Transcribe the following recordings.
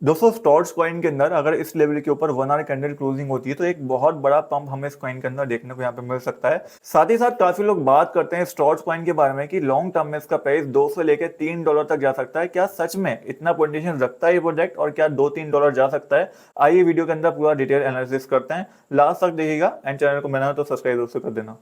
दोस्तों starch coin के अंदर अगर इस लेवल के ऊपर 1 आवर कैंडल क्लोजिंग होती है तो एक बहुत बड़ा पंप हमें इस कॉइन के अंदर देखने को यहाँ पे मिल सकता है। साथ ही साथ काफी लोग बात करते हैं स्टॉर्च कॉइन के बारे में कि लॉन्ग टर्म में इसका प्राइस 2 से लेकर $3 तक जा सकता है। क्या सच में इतना पोटेंशियल रखता है ये प्रोजेक्ट और क्या $2-3 जा सकता है? आइए वीडियो के अंदर पूरा डिटेल एनालिसिस करते हैं, लास्ट तक देखिएगा एंड चैनल को बनाना तो सब्सक्राइब जरूर कर देना।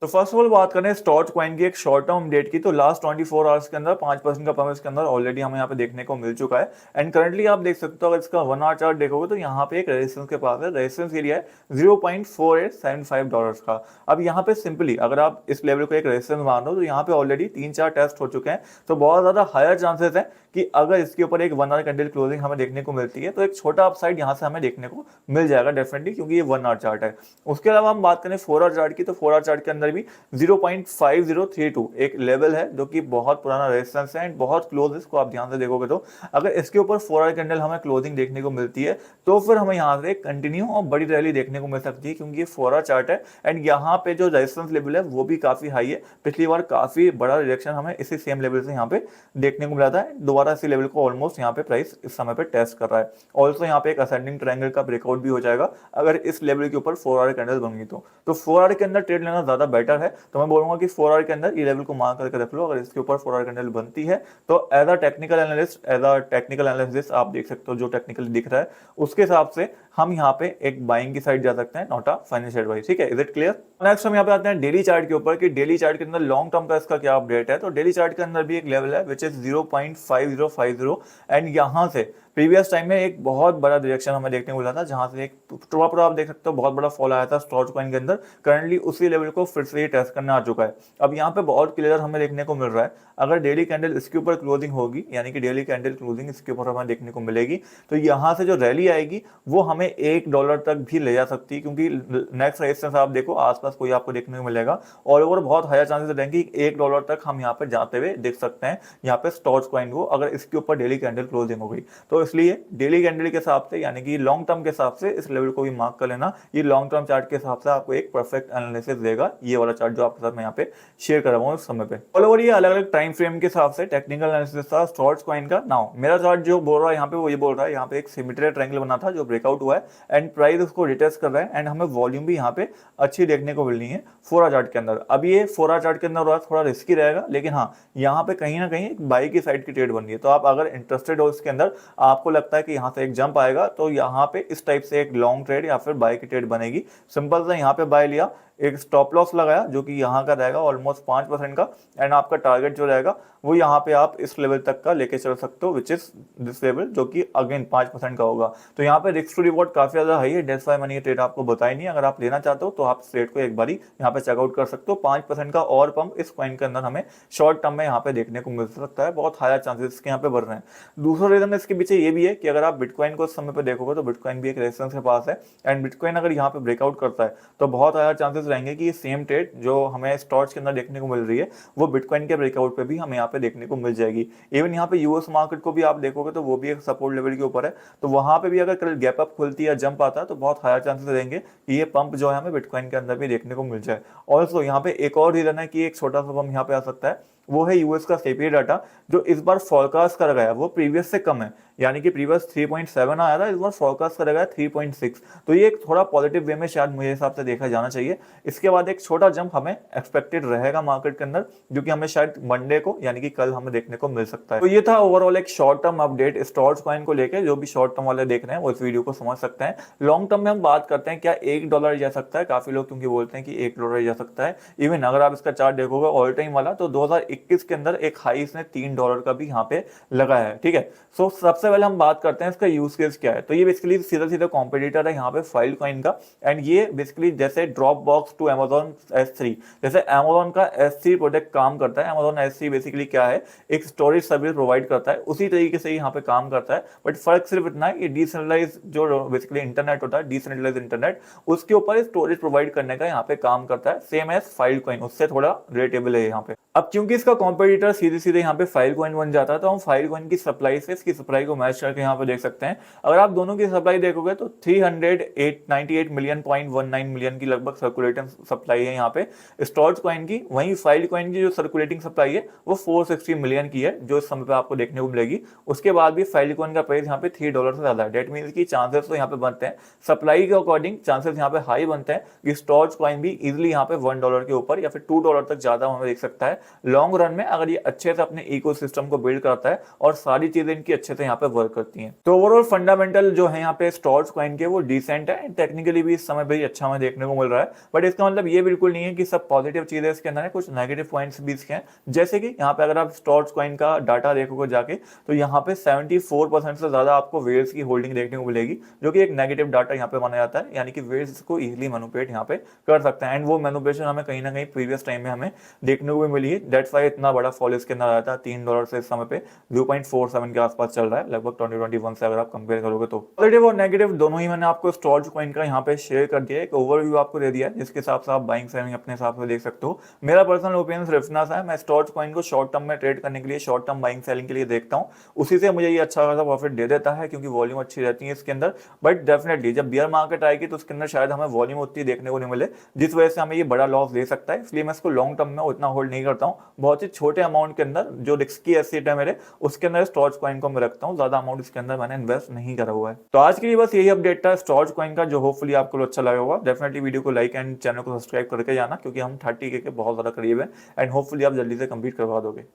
तो फर्स्ट ऑफ ऑल बात करें स्टॉर्च कॉइन की एक शॉर्ट टर्म अपडेट की, तो लास्ट 24 आवर्स के अंदर 5% का पंप इसके अंदर ऑलरेडी हमें यहाँ पे देखने को मिल चुका है। एंड करंटली आप देख सकते हो, अगर इसका 1 आवर चार्ट देखोगे तो यहाँ पे एक रेजिस्टेंस के पास है, रेजिस्टेंस एरिया है $0.4875 का। अब यहाँ पे सिंपली अगर आप इस लेवल को एक रेजिस्टेंस मान लो तो यहाँ पे ऑलरेडी 3-4 टेस्ट हो चुके हैं, तो बहुत ज्यादा हायर चांसेस है कि अगर इसके ऊपर एक 1 आवर कैंडल क्लोजिंग हमें देखने को मिलती है तो एक छोटा अपसाइड यहाँ से हमें देखने को मिल जाएगा डेफिनेटली, क्योंकि ये 1 आवर चार्ट है। उसके अलावा हम बात करें 4 आवर चार्ट की, तो 4 आवर चार्ट के अंदर भी 0.5032 एक लेवल है जो कि बहुत पुराना रेजिस्टेंस है एंड बहुत क्लोज। इसको आप ध्यान से देखोगे तो अगर इसके ऊपर 4 आवर कैंडल हमें क्लोजिंग देखने को मिलती है तो फिर हमें यहाँ से कंटिन्यू और बड़ी रैली देखने को मिल सकती है, क्योंकि ये 4 आवर चार्ट है एंड यहाँ पे जो रेजिस्टेंस लेवल है वो भी काफी हाई है। पिछली बार काफी बड़ा रिजेक्शन हमें इसी सेम लेवल से यहाँ पे देखने को मिला था, दोबारा इसी लेवल को ऑलमोस्ट यहाँ पे प्राइस इस समय पे टेस्ट कर रहा है। ऑल्सो यहाँ पे एक असेंडिंग ट्रायंगल का ब्रेकआउट भी हो जाएगा अगर इस लेवल के ऊपर 4 आवर कैंडल बन गई तो 4 आवर के अंदर ट्रेड लेना ज्यादा बेटर है। तो मैं बोलूंगा कि 4 आवर के अंदर ये लेवल को मार्क करके रख लो, अगर इसके ऊपर 4 आवर कैंडल बनती है तो as a technical analyst, as a technical analysis आप देख सकते हो जो टेक्निकली दिख रहा है उसके हिसाब से हम यहाँ पे एक बाइंग की साइड जा सकते हैं, नॉट अ फाइनेंशियल एडवाइस। ठीक है, इज इट क्लियर? नेक्स्ट हम यहाँ पे आते हैं डेली चार्ट के ऊपर कि डेली चार्ट के अंदर लॉन्ग टर्म का इसका क्या अपडेट है। तो डेली चार्ट के अंदर भी एक लेवल है विच इज 0.5050 एंड यहाँ से प्रीवियस टाइम में एक बहुत बड़ा डायरेक्शन हमें देखने को मिला था, जहां से एक प्रॉपर आप देख सकते हो बहुत बड़ा फॉल आया था स्टॉर्च कॉइन के अंदर। करंटली उसी लेवल को फिर से टेस्ट करने आ चुका है। अब यहाँ पे बहुत क्लियर हमें देखने को मिल रहा है, अगर डेली कैंडल इसके ऊपर क्लोजिंग होगी, यानी कि डेली कैंडल क्लोजिंग इसके ऊपर हमें देखने को मिलेगी, तो यहाँ से जो रैली आएगी वो हमें $1 तक भी ले जा सकती है, क्योंकि नेक्स्ट रेजिस्टेंस आप देखो आसपास कोई आपको देखने को मिलेगा और ओवर बहुत हायर चांसेस रहेंगे $1 तक हम यहाँ पे जाते हुए देख सकते हैं यहाँ पे स्टॉर्च कॉइन को, अगर इसके ऊपर डेली कैंडल क्लोजिंग हो गई। तो इसलिए डेली कैंडल के हिसाब से, यानी कि लॉन्ग टर्म के हिसाब से इस लेवल को भी मार्क कर लेना। ये लॉन्ग टर्म चार्ट के हिसाब से आपको एक परफेक्ट एनालिसिस देगा, ये वाला चार्ट जो आपके साथ मैं यहाँ पे शेयर कर रहा हूँ इस समय पे। ऑल ओवर ये अलग अलग टाइम फ्रेम के हिसाब से टेक्निकल एनालिसिस था स्टॉर्च कॉइन का। नाउ मेरा चार्ट जो बोल रहा है यहाँ पे वो ये बोल रहा है यहाँ पे एक सिमेट्रिकल ट्रायंगल बना था जो ब्रेकआउट हुआ है एंड प्राइस उसको रिटेस्ट कर रहा है एंड हमें वॉल्यूम भी यहाँ पे अच्छी देखने को मिलनी है 4 आवर चार्ट के अंदर। अब ये 4 आवर चार्ट के अंदर थोड़ा रिस्की रहेगा, लेकिन हाँ यहाँ पे कहीं ना कहीं एक बाई की साइड की ट्रेड बन रही है। तो आप अगर इंटरेस्टेड हो इसके अंदर, आपको लगता है कि यहाँ से एक जंप आएगा, तो यहाँ पे इस टाइप से एक लॉन्ग ट्रेड या फिर बाय की ट्रेड बनेगी। सिंपल सा यहाँ पे बाय लिया, एक स्टॉप लॉस लगाया जो कि यहाँ का रहेगा ऑलमोस्ट 5% का एंड आपका टारगेट जो रहेगा वो यहाँ पे आप इस लेवल तक का लेके चल सकते हो, विच इज दिस लेवल जो कि अगेन 5% का होगा। तो यहाँ पे रिस्क टू रिवॉर्ड काफी ज्यादा हाई है, दैट्स व्हाई मैंने ये ट्रेड आपको बताई नहीं। अगर आप लेना चाहते हो तो आप इस ट्रेड को एक बारी यहाँ पे चेकआउट कर सकते हो। 5% का और पंप इस कॉइन के अंदर हमें शॉर्ट टर्म में यहाँ पे देखने को मिल सकता है, बहुत हायर चांसेस इसके यहाँ पे बढ़ रहे हैं। दूसरा रीजन इसके पीछे ये भी है कि अगर आप बिटकॉइन को इस समय पे देखोगे तो बिटकॉइन भी एक रेजिस्टेंस के पास है एंड बिटकॉइन अगर यहाँ पे ब्रेकआउट करता है तो बहुत हायर चांसेस रहेंगे कि सेम ट्रेड जो हमें स्टॉर्च के अंदर देखने को मिल रही है वो बिटकॉइन के ब्रेकआउट पे भी हमें यहाँ पे देखने को मिल जाएगी। इवन यहाँ पे यूएस मार्केट को भी आप देखोगे तो वो भी एक सपोर्ट लेवल के ऊपर है, तो वहां पे भी अगर कल गैप अप खुलती है, जंप आता है, तो बहुत हायर चांसेस रहेंगे कि ये पंप जो है हमें बिटकॉइन के अंदर भी देखने को मिल जाए। ऑल्सो यहाँ पे एक और रीजन है कि एक छोटा सा पंप यहाँ पे आ सकता है, वो है यूएस का सीपीआई डाटा जो इस बार फोरकास्ट कर गया वो प्रीवियस से कम है, यानी कि प्रीवियस 3.7 आया था, इस बार फोरकास्ट करा गया 3.6। तो ये एक थोड़ा पॉजिटिव वे में शायद मुझे हिसाब से देखा जाना चाहिए। इसके बाद एक छोटा जंप हमें एक्सपेक्टेड रहेगा मार्केट के अंदर, जो कि हमें शायद मंडे को यानी कि कल हमें देखने को मिल सकता है। तो ये था ओवरऑल एक short term update starch coin को लेकर। जो भी शॉर्ट टर्म वाले देख रहे हैं वो इस वीडियो को समझ सकते हैं। लॉन्ग टर्म में हम बात करते हैं क्या $1 जा सकता है, काफी लोग क्योंकि बोलते हैं कि $1 जा सकता है। इवन अगर आप इसका चार्ट देखोगे ऑल टाइम वाला, तो 2021 के अंदर एक हाई इसने $3 का भी यहाँ पे लगाया है। ठीक है, सो सबसे पहले हम बात करते हैं इसका यूज केस क्या है। तो ये बेसिकली सीधा सीधा कॉम्पिटिटर है यहाँ पे फाइल कॉइन का एंड ये बेसिकली जैसे Dropbox to Amazon S3, जैसे अमेजोन का S3 प्रोडक्ट काम करता है। अमेजोन S3 बेसिकली क्या है, एक स्टोरेज सर्विस प्रोवाइड करता है, उसी तरीके से यहाँ पे काम करता है। बट फर्क सिर्फ इतना है, ये डिसेंट्रलाइज जो बेसिकली इंटरनेट होता है, डिसेंट्रलाइज इंटरनेट, उसके ऊपर स्टोरेज प्रोवाइड करने का यहाँ पे काम करता है, सेम एज फाइल कॉइन, उससे थोड़ा रिलेटेबल है यहाँ पे। अब क्योंकि इसका कॉम्पिटिटर सीधे सीधे यहाँ पे फाइलकॉइन बन जाता है, तो हम फाइलकॉइन की सप्लाई से इसकी सप्लाई को मैच करके यहाँ पे देख सकते हैं। अगर आप दोनों की सप्लाई देखोगे तो 398 मिलियन 0.19 मिलियन की लगभग सर्कुलेटिंग सप्लाई है यहाँ पे स्टोरेज कॉइन की। वहीं फाइलकॉइन की जो सर्कुलेटिंग सप्लाई है वो 460 मिलियन की है, जो इस समय पे आपको देखने को मिलेगी। उसके बाद भी फाइलकॉइन का प्राइस यहाँ पे $3 से ज्यादा है। डेट मीन की चांसेस तो यहाँ पे बनते हैं, सप्लाई के अकॉर्डिंग चांसेस यहाँ पे हाई बनते हैं कि स्टोरेज कॉइन भी इजिली यहाँ पे $1 के ऊपर या फिर $2 तक ज्यादा हमें देख सकता है लॉन्ग रन में, अगर ये अच्छे से अपने इकोसिस्टम को बिल्ड करता है और सारी चीजें इनकी अच्छे से यहाँ पे वर्क करती हैं। तो ओवरऑल फंडामेंटल जो है यहाँ पे स्टोरेज कॉइन के वो डिसेंट है, टेक्निकली भी इस समय भी अच्छा हमें देखने को मिल रहा है। बट इसका मतलब ये बिल्कुल नहीं है कि सब पॉजिटिव चीजें इसके अंदर है, कुछ नेगेटिव पॉइंट्स भी इसके हैं। जैसे कि यहाँ पे अगर आप स्टोरेज कॉइन का डाटा देखोगे जाके, तो यहाँ पे 74% से ज्यादा आपको वेल्स की होल्डिंग देखने को मिलेगी, जो कि एक नेगेटिव डाटा यहाँ पे माना जाता है, यानी कि वेल्स को इजिली मैनिपुलेट यहाँ पे कर सकते हैं। एंड वो मैनिपुलेशन हमें कहीं ना कहीं प्रीवियस टाइम में हमें देखने को भी मिली है। दैट्स वाई इतना बड़ा फॉल इसके अंदर आया था। $3 से इस समय पे 0.47 के आसपास चल रहा है लगभग 2021 से अगर आप कंपेयर करोगे तो। पॉजिटिव और नेगेटिव दोनों ही मैंने आपको स्टोरेज कॉइन का यहाँ पे शेयर कर दिया है, एक ओवरव्यू आपको दे दिया है, जिसके हिसाब से आप बाइंग सेलिंग अपने हिसाब से देख सकते हो। मेरा पर्सनल ओपिनियन सिर्फ इतना सा है, मैं स्टोरेज कॉइन को शॉर्ट टर्म में ट्रेड करने के लिए, शॉर्ट टर्म बाइंग सेलिंग के लिए देखता हूँ, उसी से मुझे ये अच्छा खासा प्रॉफिट दे देता है क्योंकि वॉल्यूम अच्छी रहती है इसके अंदर। बट डेफिनेटली जब बियर मार्केट आएगी तो उसके अंदर शायद हमें वॉल्यूम उतनी देखने को नहीं मिले, जिस वजह से हमें ये बड़ा लॉस दे सकता है। इसलिए मैं इसको लॉन्ग टर्म में उतना होल्ड नहीं करता हूँ। बहुत ही छोटे अमाउंट के अंदर जो रिस्की एसेट है मेरे, उसके अंदर स्टोरेज कॉइन को मैं रखता हूँ, ज्यादा अमाउंट इसके अंदर मैंने इन्वेस्ट नहीं करा हुआ है। तो आज के लिए बस यही अपडेट था स्टोरेज कॉइन का, जो होपफुली आपको अच्छा लगा होगा। डेफिनेटली वीडियो को लाइक एंड चैनल को सब्सक्राइब करके जाना, क्योंकि हम 30K के बहुत ज्यादा करीब है एंड होपफुली आप जल्दी से कंप्लीट करवा दोगे।